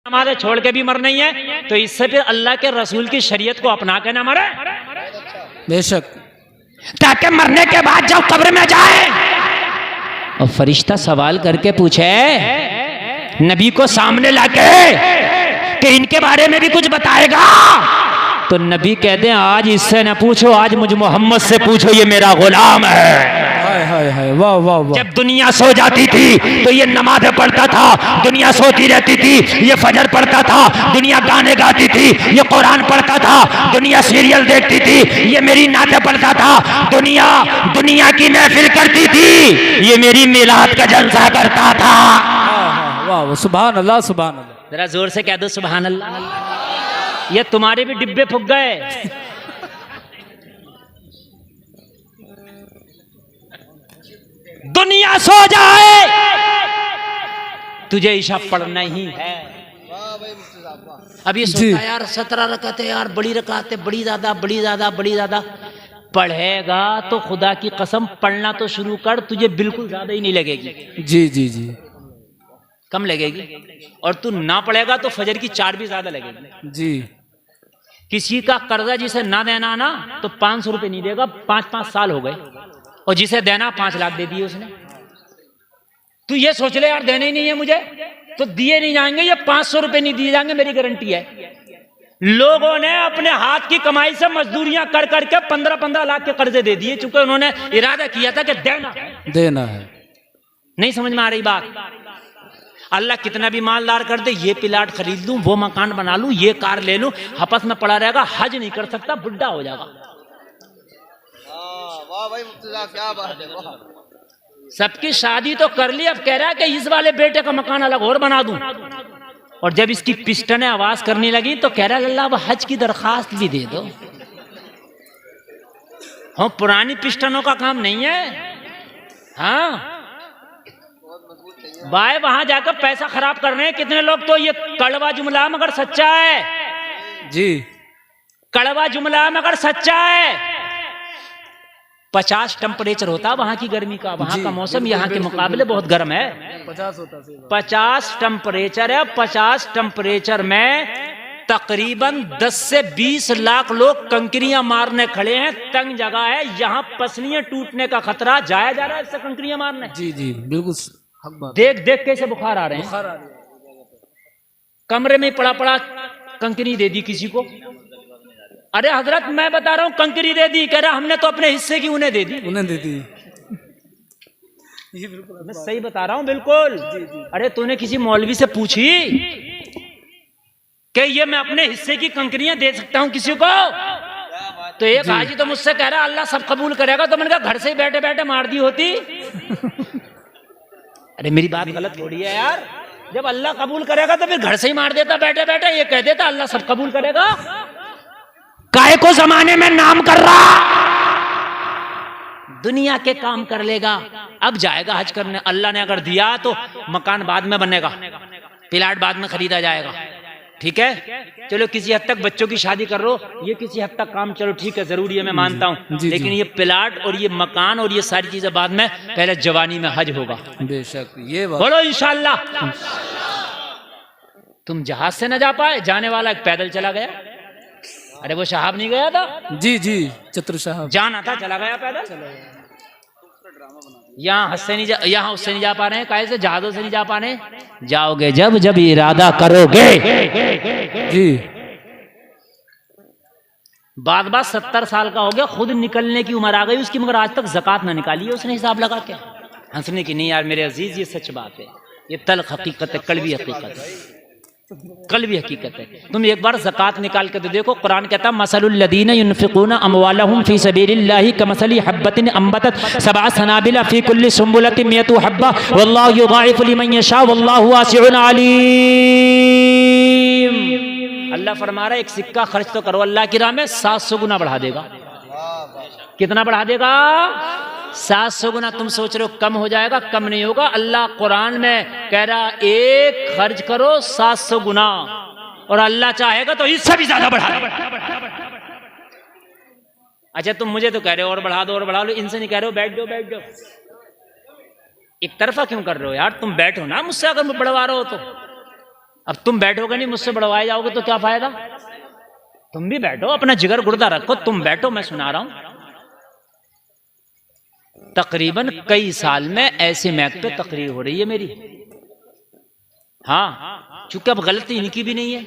नमाज़ें छोड़ के भी मरना ही है, तो इससे फिर अल्लाह के रसूल की शरीयत को अपना के ना मरे। बेशक, ताकि मरने के बाद जब कब्र में जाए और फरिश्ता सवाल करके पूछे नबी को सामने लाके कि इनके बारे में भी कुछ बताएगा, तो नबी कहते हैं आज इससे न पूछो, आज मुझ मोहम्मद से पूछो, ये मेरा गुलाम है। हाय हाय हाय, वाह वाह वाह। जब दुनिया सो जाती थी तो ये नमाज़ पढ़ता था, दुनिया सोती रहती थी ये फजर पढ़ता था, दुनिया गाने गाती थी ये कुरान पढ़ता था, दुनिया सीरियल देखती थी ये मेरी नाते पढ़ता था, दुनिया की महफिल करती थी ये मेरी मिलाद का जलसा करता था। वाह वाह, सुभान अल्लाह सुभान अल्लाह। जरा जोर से कह दो सुभान अल्लाह। ये तुम्हारे भी डिब्बे फूक गए। दुनिया सो जाए तुझे ईशा पढ़ना ही है। अब ये सोचता यार 17 रकातें यार बड़ी रकातें, बड़ी ज्यादा पढ़ेगा तो खुदा की कसम पढ़ना तो शुरू कर, तुझे बिल्कुल ज्यादा ही नहीं लगेगी। जी जी जी, कम लगेगी। और तू ना पढ़ेगा तो फजर की 4 भी ज्यादा लगेगी। जी। किसी का कर्जा जिसे ना देना ना तो 500 रुपए नहीं देगा, 5-5 साल हो गए, और जिसे देना 5 लाख दे दिए उसने। तू ये सोच ले यार देने ही नहीं है मुझे, तो दिए नहीं जाएंगे, ये 500 रुपए नहीं दिए जाएंगे, मेरी गारंटी है। लोगों ने अपने हाथ की कमाई से मजदूरियां कर करके 15-15 लाख के कर्जे दे दिए, चूंकि उन्होंने इरादा किया था कि देना है। नहीं समझ में आ रही बात? अल्लाह कितना भी मालदार कर दे, ये प्लाट खरीद लूं, वो मकान बना लूं, ये कार ले लूं, हपस में पड़ा रहेगा, हज नहीं कर सकता, बुढ़ा हो जाएगा। वाह भाई मुफ्ती साहब, क्या बात है, वाह। सबकी शादी तो कर ली, अब कह रहा है कि इस वाले बेटे का मकान अलग और बना दूं। और जब इसकी पिस्टनें आवाज करने लगी तो कह रहा है अल्लाह अब हज की दरखास्त भी दे दो। हाँ, पुरानी पिस्टनों का काम नहीं है। हाँ भाई, वहां जाकर पैसा खराब कर रहे हैं कितने लोग। तो ये कड़वा जुमला मगर सच्चा है जी, कड़वा जुमला मगर सच्चा है। 50 टेम्परेचर होता है वहां की गर्मी का, वहां का मौसम यहाँ के मुकाबले बहुत गर्म है। 50 होता, 50 टेम्परेचर है। 50 टेम्परेचर में तकरीबन 10 से 20 लाख लोग कंकरियां मारने खड़े हैं। तंग जगह है, यहाँ पसलियां टूटने का खतरा, जाया जा रहा है इससे कंकरियां मारने। जी जी, बिल्कुल हक बात। देख देख कैसे बुखार आ रहे हैं। कमरे में पड़ा पड़ा कंकरी दे दी किसी को। अरे हजरत मैं बता रहा हूँ कंकरी दे दी, कह रहा हमने तो अपने हिस्से की उन्हें दे दी। ये बिल्कुल मैं सही बता रहा हूँ बिल्कुल। अरे तूने किसी मौलवी से पूछी कि ये मैं अपने हिस्से की कंकरियां दे सकता हूँ किसी को? तो एक हाजी तो मुझसे कह रहा अल्लाह सब कबूल करेगा, तो मैंने कहा घर से ही बैठे बैठे मार दी होती। अरे मेरी बात गलत थोड़ी है यार, जब अल्लाह कबूल करेगा तो फिर घर से ही मार देता बैठे बैठे, ये कह देता अल्लाह सब कबूल करेगा। काहे को जमाने में नाम कर रहा, दुनिया के काम कर लेगा। अब जाएगा हज करने, अल्लाह ने अगर दिया तो मकान बाद में बनेगा, प्लाट बाद में खरीदा जाएगा, ठीक है। चलो किसी हद तक बच्चों की शादी कर लो, ये किसी हद तक काम चलो ठीक है, जरूरी है, मैं मानता हूँ। लेकिन ये प्लाट और ये मकान और ये सारी चीजें बाद में, पहले जवानी में हज होगा। बेशक, ये बात। बोलो इंशाअल्लाह। तुम जहाज से न जा पाए, जाने वाला एक पैदल चला गया। अरे वो साहब नहीं गया था? जी जी, चतुर साहब जाना था, चला गया पैदल। यहाँ हज से नहीं जा, यहाँ उससे नहीं जा पा रहे हैं, काहे से? जहाजों से नहीं जा पा रहे हैं। जाओगे जब जब इरादा करोगे। जी, बाद 70 साल का हो गया, खुद निकलने की उम्र आ गई उसकी, मगर आज तक ज़कात ना निकाली है उसने, हिसाब लगा के। हंसने की नहीं यार मेरे अजीज, ये सच बात है, ये तल्ख हकीकत है, कड़वी हकीकत है, कलवी हकीकत है। तुम एक बार ज़कात निकाल के तो देखो, कुरान कहता है मसलुल लदीना युनफिकूना अमवालहुम फी सबीलिल्लाहि कमसली हब्बतिन अंबतत सबअ सनाबिला फी कुल्ली सुंबुलतिन मियतु हब्बा वल्लाहु युदाइफु लिमन यशा वल्लाहु वासिउन अलीम। अल्लाह फरमा रहा है एक सिक्का खर्च तो करो अल्लाह की राह में, 700 गुना बढ़ा देगा। कितना बढ़ा देगा? 700 गुना। तुम सोच रहे हो कम हो जाएगा, कम नहीं होगा। अल्लाह कुरान में कह रहा एक खर्च करो 700 गुना, और अल्लाह चाहेगा तो इससे भी ज्यादा बढ़ा देगा। अच्छा तुम मुझे तो कह रहे हो और बढ़ा दो और बढ़ा लो, इनसे नहीं कह रहे हो बैठ जाओ बैठ जाओ। एक तरफा क्यों कर रहे हो यार? तुम बैठो ना मुझसे, अगर मैं बढ़वा रहा हो तो। अब तुम बैठोगे नहीं, मुझसे बढ़वाए जाओगे तो क्या फायदा। तुम भी बैठो, अपना जिगर गुर्दा रखो, तुम बैठो, मैं सुना रहा हूं। तकरीबन कई साल में ऐसे मैक पे तकरीर हो रही है मेरी। हाँ, चूंकि अब गलती इनकी भी नहीं है।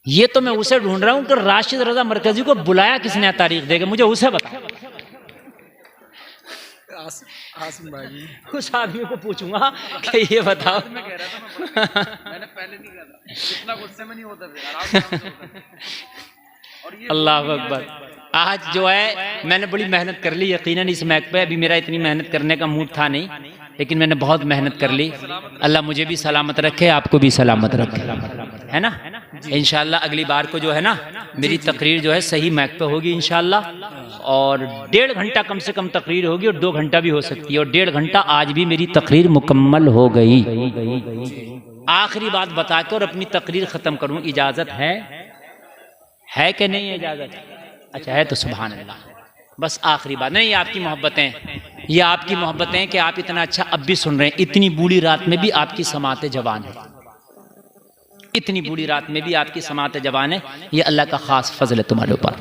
ये तो मैं उसे ढूंढ रहा हूं कि राशिद रजा मरकजी को बुलाया किसने, तारीख देगा मुझे, उसे बता। आसिम भाई उस आदमी को पूछूंगा कि ये बताओ। मैं कह रहा था, मैंने पहले नहीं कहा था, इतना गुस्से में नहीं होता थे, आराम से होता था। और ये अल्लाह अकबर। आज जो है मैंने बड़ी मेहनत कर ली यकीनन इस मैक पे। अभी मेरा इतनी मेहनत करने का मूड था नहीं, लेकिन मैंने बहुत मेहनत कर ली। अल्लाह मुझे भी सलामत रखे, आपको भी सलामत रखे, है ना। इंशाल्लाह अगली बार को जो है ना मेरी तकरीर जो है सही मैक पे होगी इंशाल्लाह। और 1.5 घंटा कम से कम तकरीर होगी, और 2 घंटा भी हो सकती है। और 1.5 घंटा आज भी मेरी तकरीर मुकम्मल हो गई। आखिरी बात बता के और अपनी तकरीर खत्म करूं, इजाजत है कि नहीं इजाजत? अच्छा है तो सुभान अल्लाह। बस आखिरी बात, नहीं, ये आपकी मोहब्बतें, ये आपकी मोहब्बतें कि आप इतना अच्छा अब भी सुन रहे हैं। इतनी बूढ़ी रात में भी आपकी समाते जवान है, इतनी बूढ़ी रात में भी आपकी समाते जवान है। ये अल्लाह का खास फजल है तुम्हारे ऊपर।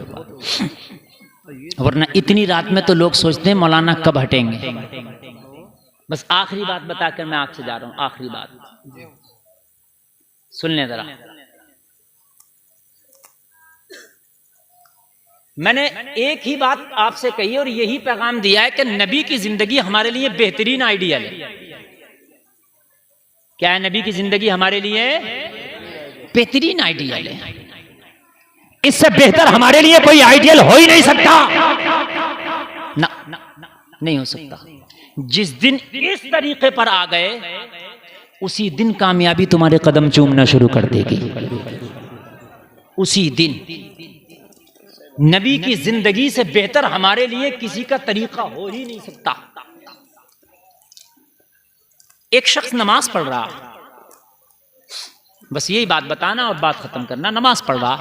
वरना इतनी रात में तो लोग सोचते हैं मौलाना कब हटेंगे। बस आखिरी बात बताकर मैं आपसे जा रहा हूं, आखिरी बात सुन लें जरा। मैंने एक ही बात आपसे कही और यही पैगाम दिया है कि नबी की जिंदगी हमारे लिए बेहतरीन आइडियल है। क्या है? नबी की जिंदगी हमारे लिए बेहतरीन आइडियल है। इससे बेहतर हमारे लिए कोई आइडियल हो ही नहीं सकता। ना, नहीं हो सकता। जिस दिन इस तरीके पर आ गए उसी दिन कामयाबी तुम्हारे कदम चूमना शुरू कर देगी। उसी दिन नबी की जिंदगी से बेहतर हमारे लिए किसी का तरीका हो ही नहीं सकता। एक शख्स नमाज पढ़ रहा, बस यही बात बताना और बात खत्म करना। नमाज पढ़ रहा,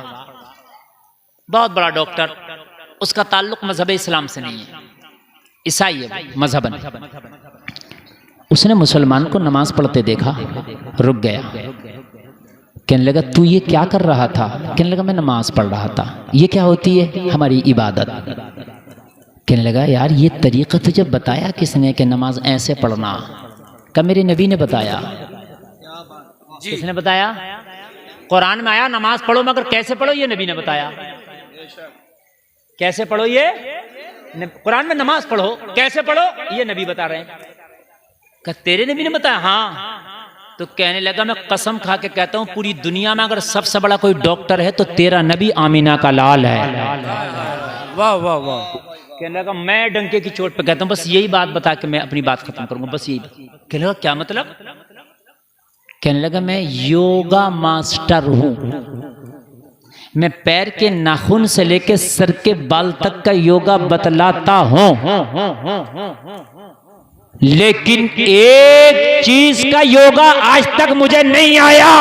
बहुत बड़ा डॉक्टर, उसका ताल्लुक मजहब इस्लाम से नहीं है, ईसाई है मजहबन। उसने मुसलमान को नमाज पढ़ते देखा, रुक गया, कहने लगा तू ये क्या कर रहा था? कहने लगा मैं नमाज पढ़ रहा था। ये क्या होती है? हमारी इबादत। कहने लगा यार ये तरीका तुझे बताया किसने कि नमाज ऐसे पढ़ना? क्या मेरे नबी ने बताया। किसने बताया? कुरान में आया नमाज पढ़ो, मगर कैसे पढ़ो ये नबी ने बताया। कैसे पढ़ो? ये कुरान में नमाज पढ़ो, कैसे पढ़ो ये नबी बता रहे हैं। क्या तेरे नबी ने बताया? हाँ। तो कहने लगा मैं कसम खा के कहता हूं पूरी दुनिया में अगर सबसे बड़ा कोई डॉक्टर है तो तेरा नबी आमीना का लाल है। वाह वाह वाह। कहने लगा मैं डंके की चोट पे कहता हूं बस यही बात बता के मैं अपनी बात खत्म करूंगा, बस यही। कहने लगा क्या मतलब? कहने लगा मैं योगा मास्टर हूं, मैं पैर के नाखून से लेके सर के बाल तक का योगा बतलाता हूं, लेकिन एक चीज का योगा आज तक मुझे नहीं आया।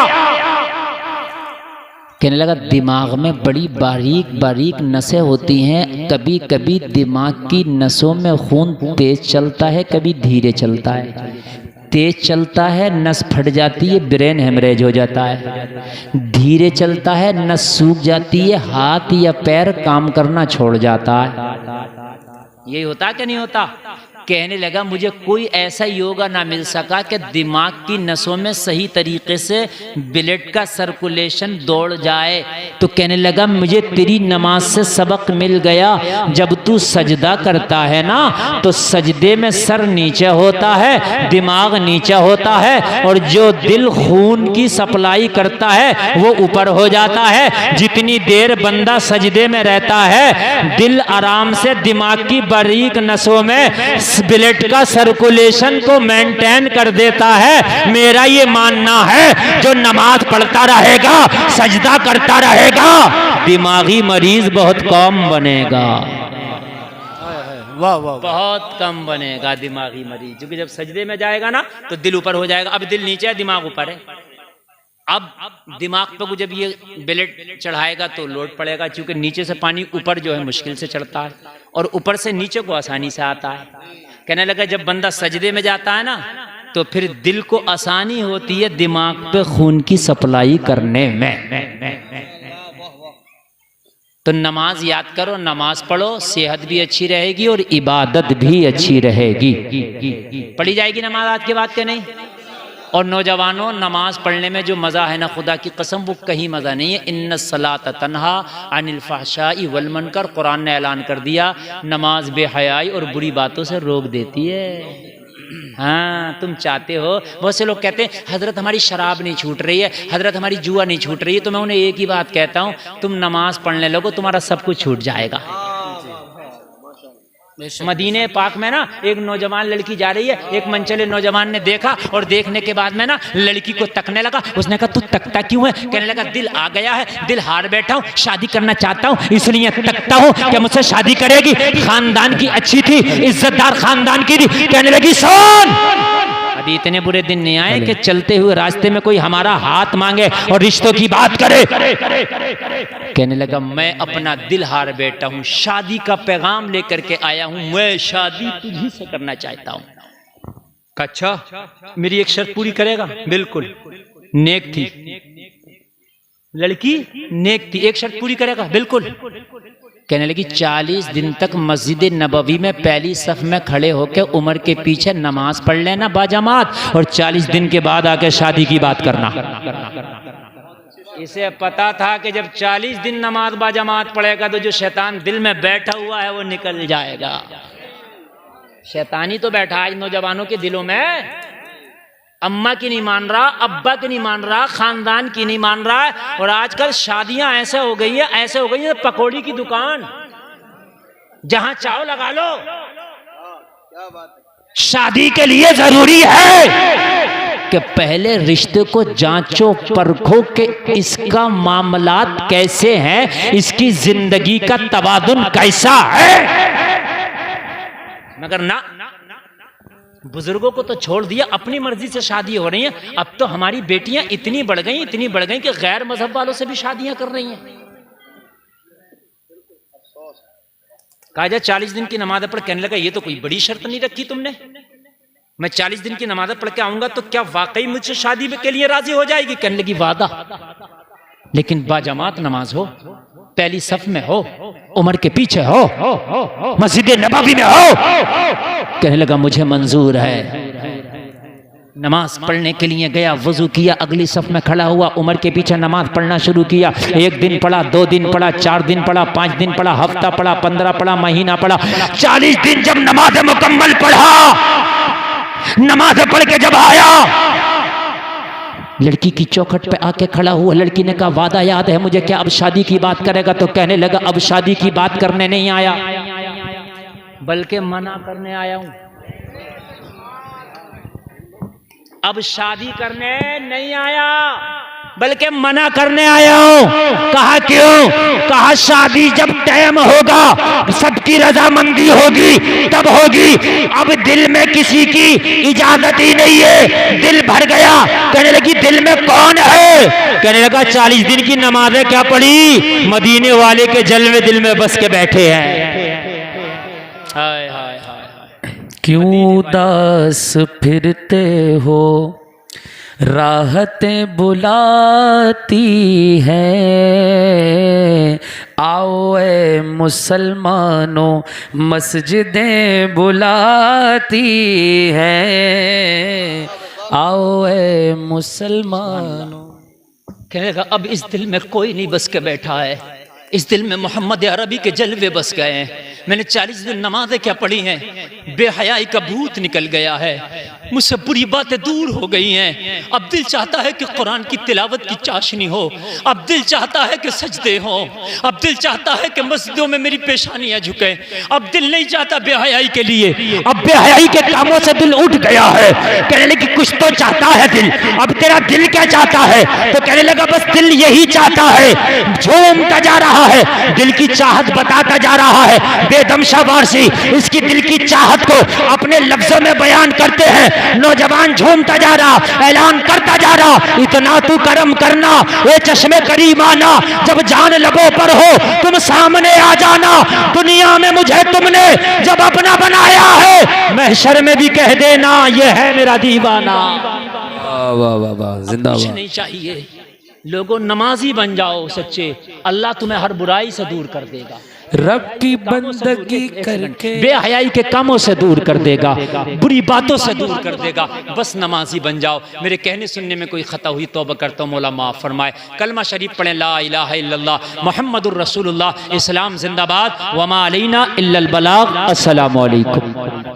कहने लगा दिमाग में बड़ी बारीक बारीक नसें होती हैं, कभी कभी दिमाग की नसों में खून तेज चलता है, कभी धीरे चलता है। तेज चलता है नस फट जाती है, ब्रेन हेमरेज हो जाता है। धीरे चलता है नस सूख जाती है, हाथ या पैर काम करना छोड़ जाता है। यही होता क्या नहीं होता? कहने लगा मुझे कोई ऐसा योगा ना मिल सका कि दिमाग की नसों में सही तरीके से ब्लड का सर्कुलेशन दौड़ जाए। तो कहने लगा मुझे तेरी नमाज से सबक मिल गया, जब तू सजदा करता है ना तो सजदे में सर नीचे होता है, दिमाग नीचे होता है, और जो दिल खून की सप्लाई करता है वो ऊपर हो जाता है। जितनी देर बंदा सजदे में रहता है दिल आराम से दिमाग की बारीक नसों में ब्लड का सर्कुलेशन को मेंटेन कर देता है। मेरा ये मानना है जो नमाज पढ़ता रहेगा, सजदा करता रहेगा, दिमागी मरीज बहुत कम बनेगा। वाह वाह। बहुत कम बनेगा दिमागी मरीज, क्योंकि जब सजदे में जाएगा ना तो दिल ऊपर हो जाएगा। अब दिल नीचे है, दिमाग ऊपर है। अब दिमाग पे को जब ये ब्लड चढ़ाएगा तो लोड पड़ेगा, क्योंकि नीचे से पानी ऊपर जो है मुश्किल से चढ़ता है और ऊपर से नीचे को आसानी से आता है। कहने लगा जब बंदा सजदे में जाता है ना तो फिर दिल को आसानी होती है दिमाग पे खून की सप्लाई करने में। तो नमाज याद करो, नमाज पढ़ो, सेहत भी अच्छी रहेगी और इबादत भी अच्छी रहेगी। पढ़ी जाएगी नमाज आज के बाद के नहीं। और नौजवानों, नमाज पढ़ने में जो मज़ा है ना, खुदा की कसम वो कहीं मज़ा नहीं है। इन्नस्सलात तन्हा अनिल फहशाई वल मुनकर, कुरान ने ऐलान कर दिया, नमाज बेहयाई और बुरी बातों से रोक देती है। हाँ, तुम चाहते हो, बहुत से लोग कहते हैं हजरत हमारी शराब नहीं छूट रही है, हजरत हमारी जुआ नहीं छूट रही है। तो मैं उन्हें एक ही बात कहता हूँ, तुम नमाज पढ़ने लगो, तुम्हारा सब कुछ छूट जाएगा। मदीने पाक में ना एक नौजवान लड़की जा रही है, एक मनचले नौजवान ने देखा और देखने के बाद में ना लड़की को तकने लगा। उसने कहा तू तकता क्यों है? कहने लगा दिल आ गया है, दिल हार बैठा हूँ, शादी करना चाहता हूँ इसलिए तकता हूँ। क्या मुझसे शादी करेगी? खानदान की अच्छी थी, इज्जतदार खानदान की थी। कहने लगी सुन, अभी इतने बुरे दिन नहीं आए कि चलते हुए रास्ते में कोई हमारा हाथ मांगे और रिश्तों की बात करे। कहने लगा मैं अपना दिल हार बैठा हूं, शादी का पैगाम लेकर के आया हूं, मैं शादी तुझी से करना चाहता हूं। अच्छा, मेरी एक शर्त पूरी करेगा? बिल्कुल। नेक थी लड़की, नेक थी, एक शर्त पूरी करेगा? बिल्कुल। कहने लगी 40 दिन तक मस्जिद नबवी में पहली सफ में खड़े होकर उमर के पीछे नमाज पढ़ लेना बाजमात, और 40 दिन के बाद आके शादी की बात करना। इसे पता था कि जब 40 दिन नमाज बाजमात पढ़ेगा तो जो शैतान दिल में बैठा हुआ है वो निकल जाएगा। शैतानी तो बैठा है नौजवानों के दिलों में, अम्मा की नहीं मान रहा, अब्बा की नहीं मान रहा, खानदान की नहीं मान रहा है। और आजकल शादियां ऐसे हो गई है, ऐसे हो गई है पकौड़ी की दुकान, जहां चाव लगा लो। क्या बात है। शादी के लिए जरूरी है कि पहले रिश्ते को जांचो परखो कि इसका मामलात कैसे हैं, इसकी जिंदगी का तबादुल कैसा है। मगर ना, बुजुर्गों को तो छोड़ दिया, अपनी मर्जी से शादी हो रही है। अब तो हमारी बेटियां इतनी बढ़ गई कि गैर मजहब वालों से भी शादियां कर रही हैं। कहा जाए 40 दिन की नमाज पढ़, कहने लगा ये तो कोई बड़ी शर्त नहीं रखी तुमने, मैं 40 दिन की नमाज पढ़ के आऊंगा तो क्या वाकई मुझसे शादी के लिए राजी हो जाएगी? कहने लगी वादा, लेकिन बाजमात नमाज हो, पहली सफ में हो, उमर के पीछे हो, मस्जिद नबवी में हो। कहने लगा मुझे मंजूर है। नमाज पढ़ने के लिए गया, वजू किया, अगली सफ में खड़ा हुआ, उमर के पीछे नमाज पढ़ना शुरू किया। 1 दिन पढ़ा, 2 दिन पढ़ा, 4 दिन पढ़ा, 5 दिन पढ़ा, हफ्ता पढ़ा, 15 पढ़ा, महीना पढ़ा, 40 दिन जब नमाज मुकम्मल पढ़ा, नमाज पढ़ के जब आया, लड़की की चौखट पे आके खड़ा हुआ। लड़की ने कहा वादा याद है मुझे, क्या अब शादी की बात करेगा? तो कहने लगा अब शादी की बात करने नहीं आया, बल्कि मना करने आया हूं। अब शादी करने नहीं आया, बल्कि मना करने आया हूं। कहा क्यों? कहा शादी जब टाइम होगा, सबकी रजामंदी होगी तब होगी। अब दिल में किसी की इजाजत ही नहीं है, दिल भर गया। कहने लगी दिल में कौन है? कहने लगा 40 दिन की नमाजें क्या पढ़ी, मदीने वाले के जलवे दिल में बस के बैठे हैं। हाय हाय हाय, क्यों उदास फिरते हो, राहतें बुलाती हैं। आओ ए मुसलमानों, मस्जिदें बुलाती हैं। आओ ए मुसलमानों। कहने लगा अब इस दिल में कोई नहीं बस के बैठा है, इस दिल में मोहम्मद अरबी के जलवे बस गए हैं। मैंने 40 दिन नमाजें क्या पढ़ी हैं, बेहयाई का भूत निकल गया है, मुझसे बुरी बातें दूर हो गई हैं। अब दिल चाहता है कि कुरान की तिलावत की चाशनी हो, अब दिल चाहता है कि सजदे हो, अब दिल चाहता है कि मस्जिदों में मेरी पेशानियां झुके। अब दिल नहीं चाहता बेहयाई के लिए, अब बेहयाई के कामों से दिल उठ गया है। कहने लगी कुछ तो चाहता है दिल, अब तेरा दिल क्या चाहता है? तो कहने लगा बस दिल यही चाहता है, झूमता जा रहा रहा है, दिल की चाहत बताता जा रहा है। बेदम शाबाशी इसकी दिल की चाहत को अपने लफ्जों में बयान करते हैं। नौजवान झूमता जा रहा, ऐलान करता जा रहा, इतना तू करम करना ये चश्मे करीमाना, जब जान लबों पर हो तुम सामने आ जाना। दुनिया में मुझे तुमने जब अपना बनाया है, महशर में भी कह देना ये है मेरा दीवाना। वाह वाह वाह वाह, कुछ जिंदाबाद। नहीं चाहिए, लोगों नमाजी बन जाओ सच्चे, अल्लाह तुम्हें हर बुराई से दूर कर देगा। रब की बंदगी करके बेहयाई के कामों से दूर कर देगा, बुरी बातों से दूर कर देगा। बस नमाजी बन जाओ। मेरे कहने सुनने में कोई खता हुई तौबा करता हूँ, मौला माफ़ फरमाए। कलमा शरीफ पढ़ें, ला इलाहा इल्लल्लाह मुहम्मदुर रसूलुल्लाह। इस्लाम जिंदाबाद, वमा अलैना इल्लल बलाग। अस्सलामु अलैकुम।